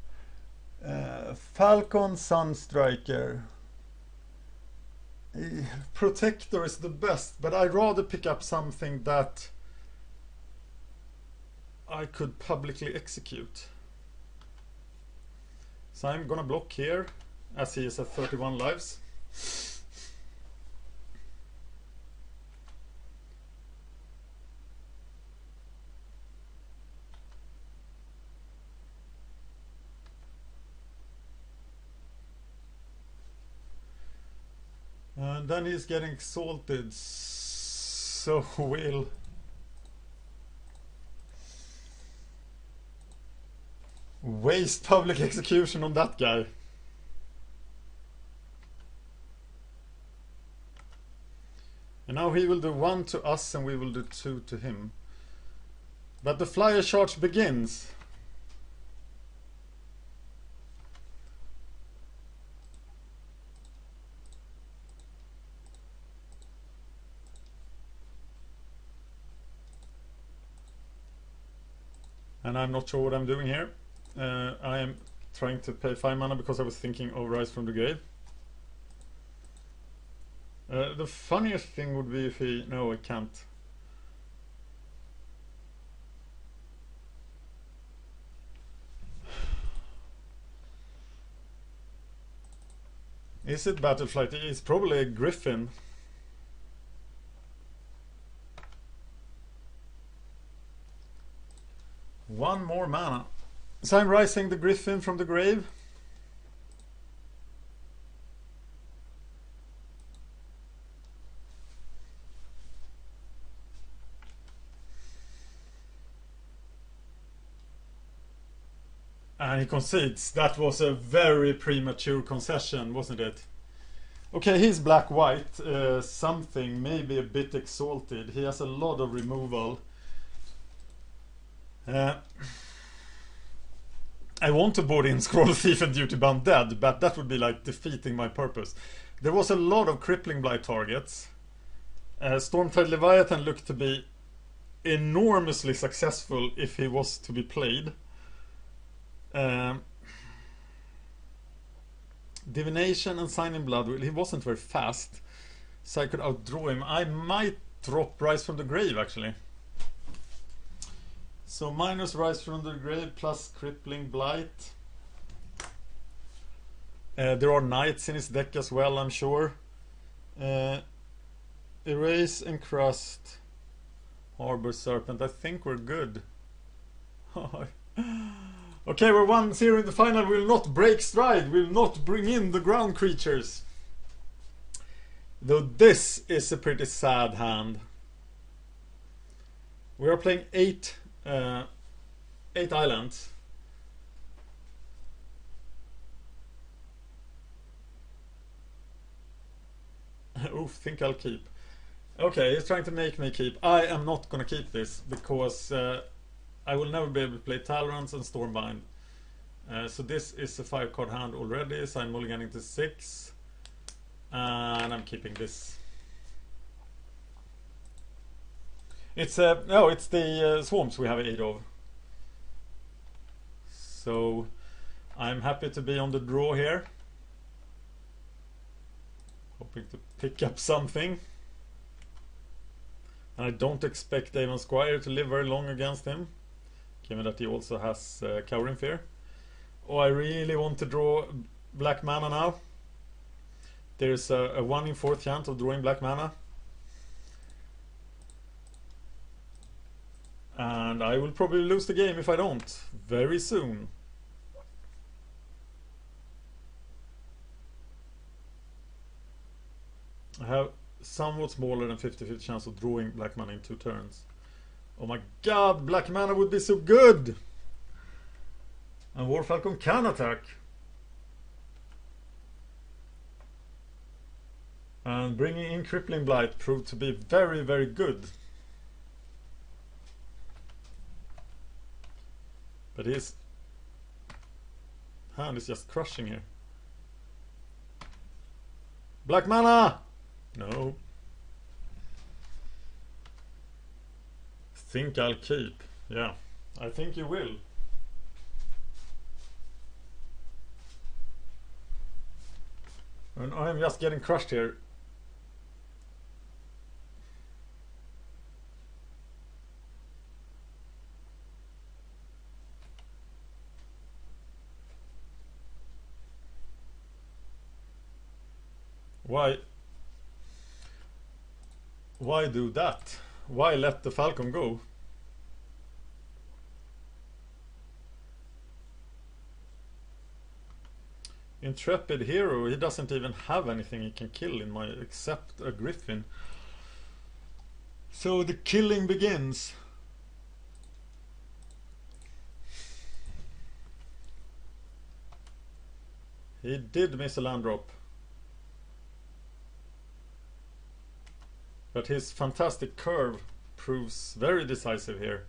Falcon Sunstriker. Protector is the best, but I'd rather pick up something that I could publicly execute. So I'm gonna block here, as he is at 31 lives. And then he's getting exalted, so we'll waste public execution on that guy. And now he will do 1 to us and we will do 2 to him. But the flyer charge begins. And I'm not sure what I'm doing here. I am trying to pay 5 mana because I was thinking of Rise from the Grave. The funniest thing would be if he... No, I can't. Is it Battleflight? It's probably a griffon. One more mana. So I'm rising the griffin from the grave. And he concedes. That was a very premature concession, wasn't it? Okay, he's black-white. Something, maybe a bit exalted. He has a lot of removal. I want to board in Scroll Thief and Duty Bound Dead, but that would be like defeating my purpose. There was a lot of crippling blight targets. Stormtide Leviathan looked to be enormously successful if he was to be played. Divination and Sign in Blood, well, he wasn't very fast, so I could outdraw him. I might drop Rise from the Grave actually. So minus Rise from the Grave plus crippling blight. There are knights in his deck as well, I'm sure. Erase, Encrust, Harbor Serpent. I think we're good. Okay, we're 1-0 in the final. We'll not break stride. We'll not bring in the ground creatures. Though this is a pretty sad hand. We are playing 8 islands. Oof, think I'll keep. Okay, he's trying to make me keep. I am not gonna keep this because I will never be able to play Talrands and Stormbind. So this is a 5-card hand already, so I'm mulliganing to 6. And I'm keeping this. It's no, it's the swarms we have 8 of. So I'm happy to be on the draw here. Hoping to pick up something. And I don't expect Aven Squire to live very long against him, given that he also has Cowering Fear. Oh, I really want to draw black mana now. There's a 1 in 4 chance of drawing black mana. And I will probably lose the game if I don't, very soon. I have somewhat smaller than 50-50 chance of drawing black mana in 2 turns. Oh my god, black mana would be so good! And War Falcon can attack. And bringing in Crippling Blight proved to be very, very good. But his hand is just crushing here. Black mana! No. Think I'll keep. Yeah. I think you will. And I'm just getting crushed here. Why do that? Why let the falcon go? Intrepid hero, he doesn't even have anything he can kill in my except a griffin. So the killing begins. He did miss a land drop. But his fantastic curve proves very decisive here.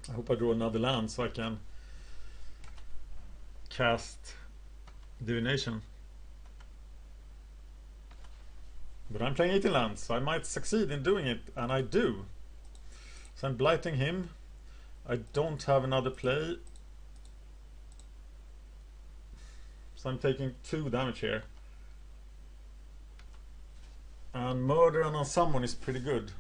I hope I draw another land so I can cast divination. But I'm playing 18 lands, so I might succeed in doing it, and I do. So I'm blighting him. I don't have another play. So I'm taking 2 damage here. And murder and unsummon is pretty good.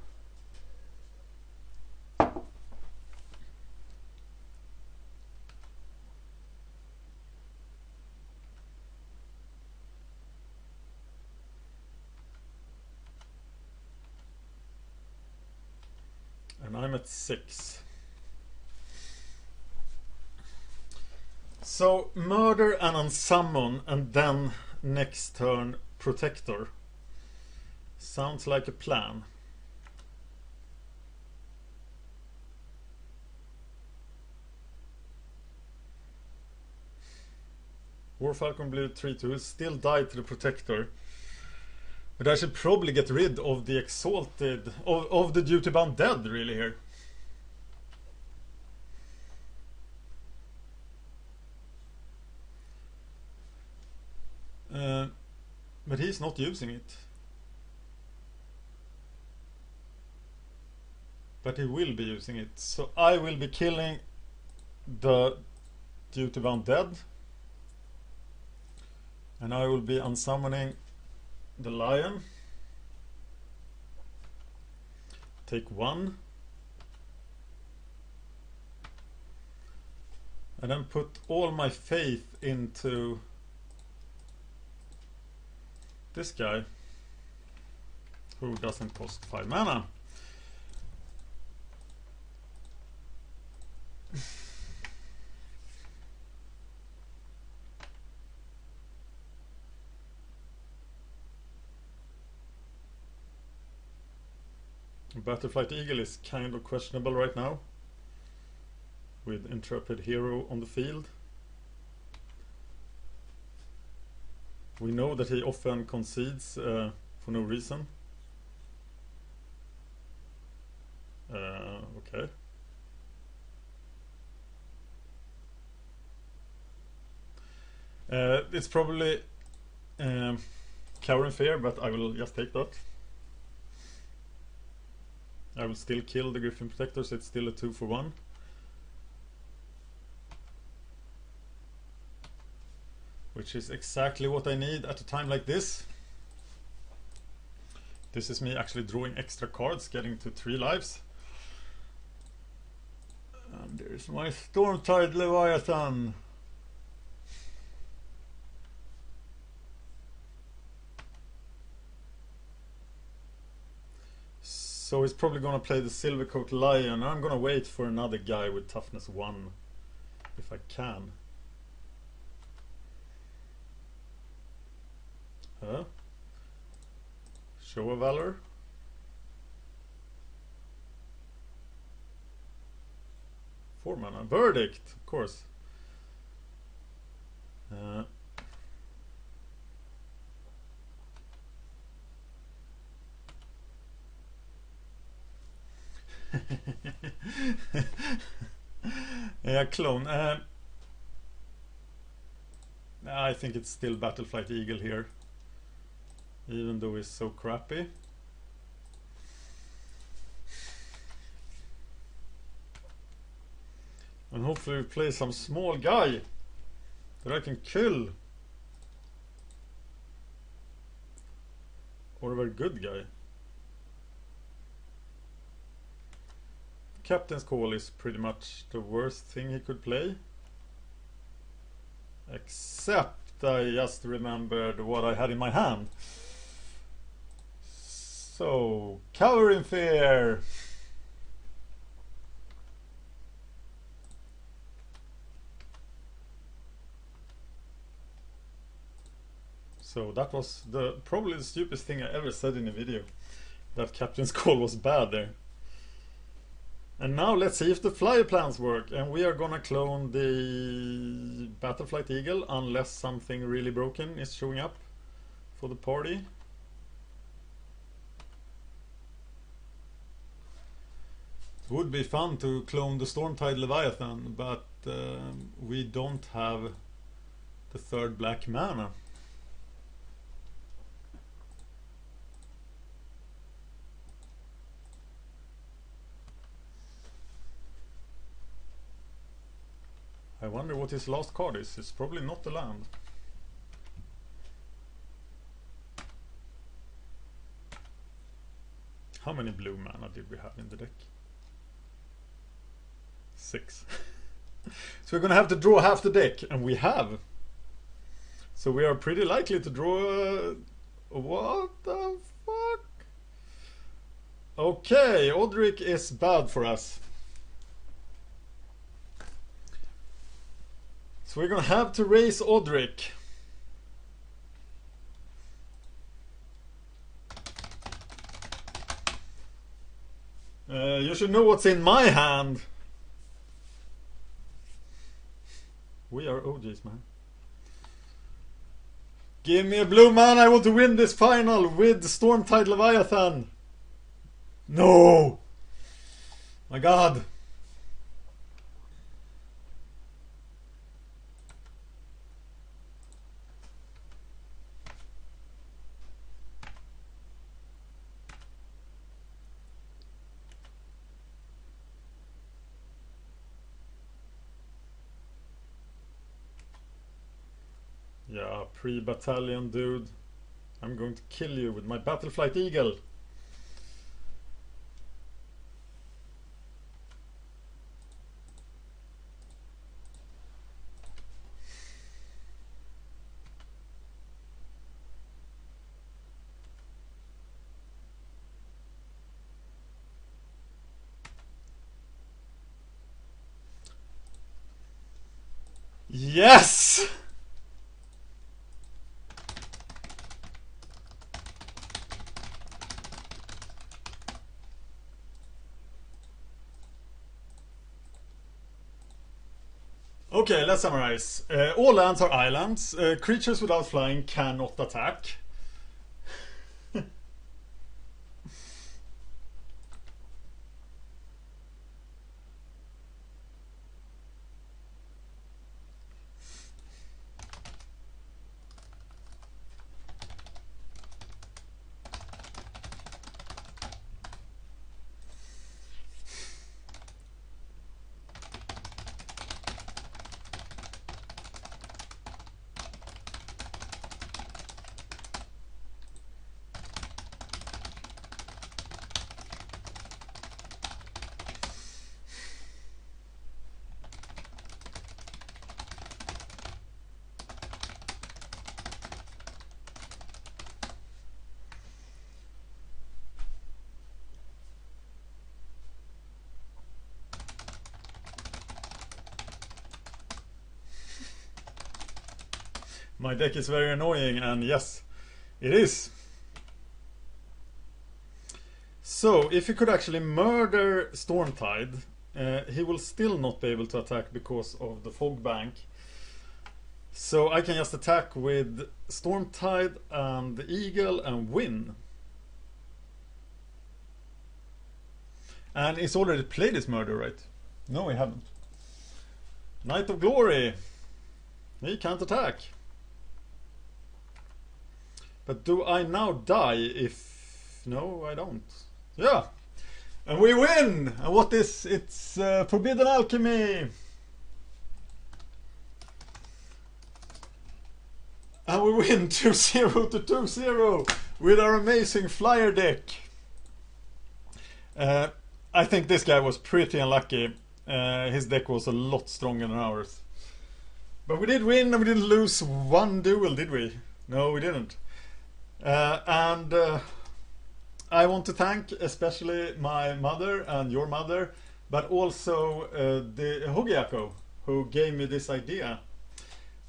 And I'm at 6. So murder and unsummon, and then next turn protector. Sounds like a plan. War Falcon Blue 3/2 still died to the protector. But I should probably get rid of the exalted of the duty bound dead really here. But he's not using it. But he will be using it. So I will be killing the duty bound dead. And I will be unsummoning the lion. Take 1. And then put all my faith into this guy, who doesn't cost 5 mana. Battleflight Eagle is kind of questionable right now, with Intrepid Hero on the field. We know that he often concedes for no reason. Okay. It's probably Cower and Fear, but I will just take that. I will still kill the Griffin Protector, so it's still a 2-for-1. Which is exactly what I need at a time like this. This is me actually drawing extra cards, getting to 3 lives. And there's my Stormtide Leviathan. So he's probably gonna play the Silvercoat Lion. I'm gonna wait for another guy with toughness 1 if I can. Show of Valor. Four mana. Verdict, of course. Yeah, clone. I think it's still Battleflight Eagle here. even though he's so crappy. And hopefully we play some small guy that I can kill. Or a very good guy. Captain's Call is pretty much the worst thing he could play. Except I just remembered what I had in my hand. So, cover in fear. So that was probably the stupidest thing I ever said in a video. That Captain's Call was bad there. And now let's see if the flyer plans work. And we are gonna clone the Battleflight Eagle unless something really broken is showing up for the party. It would be fun to clone the Stormtide Leviathan, but we don't have the third black mana. I wonder what his last card is. It's probably not the land. How many blue mana did we have in the deck? 6. So we're gonna have to draw half the deck, and we have. So we are pretty likely to draw... what the fuck? Okay, Odric is bad for us. So we're gonna have to raise Odric. You should know what's in my hand. We are OGs, man. Give me a blue man, I want to win this final with Stormtide Leviathan. No! My god. Yeah, pre-battalion dude. I'm going to kill you with my Battleflight Eagle. Yes! Okay, let's summarize. All lands are islands. Creatures without flying cannot attack. My deck is very annoying, and yes, it is. So, if he could actually murder Stormtide, he will still not be able to attack because of the Fog Bank. So I can just attack with Stormtide and the Eagle and win. And he's already played his murder, right? No, he haven't. Knight of Glory. He can't attack. But do I now die if... No, I don't. Yeah! And we win! And what is... It's Forbidden Alchemy! And we win 2-0 to 2-0 with our amazing flyer deck. I think this guy was pretty unlucky. His deck was a lot stronger than ours. But we did win, and we didn't lose one duel, did we? No, we didn't. And I want to thank especially my mother and your mother, but also the Hogejaku, who gave me this idea.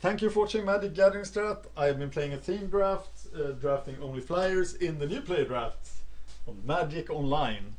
Thank you for watching Magic Gathering Strat. I've been playing a theme draft, drafting only flyers in the new player drafts on Magic Online.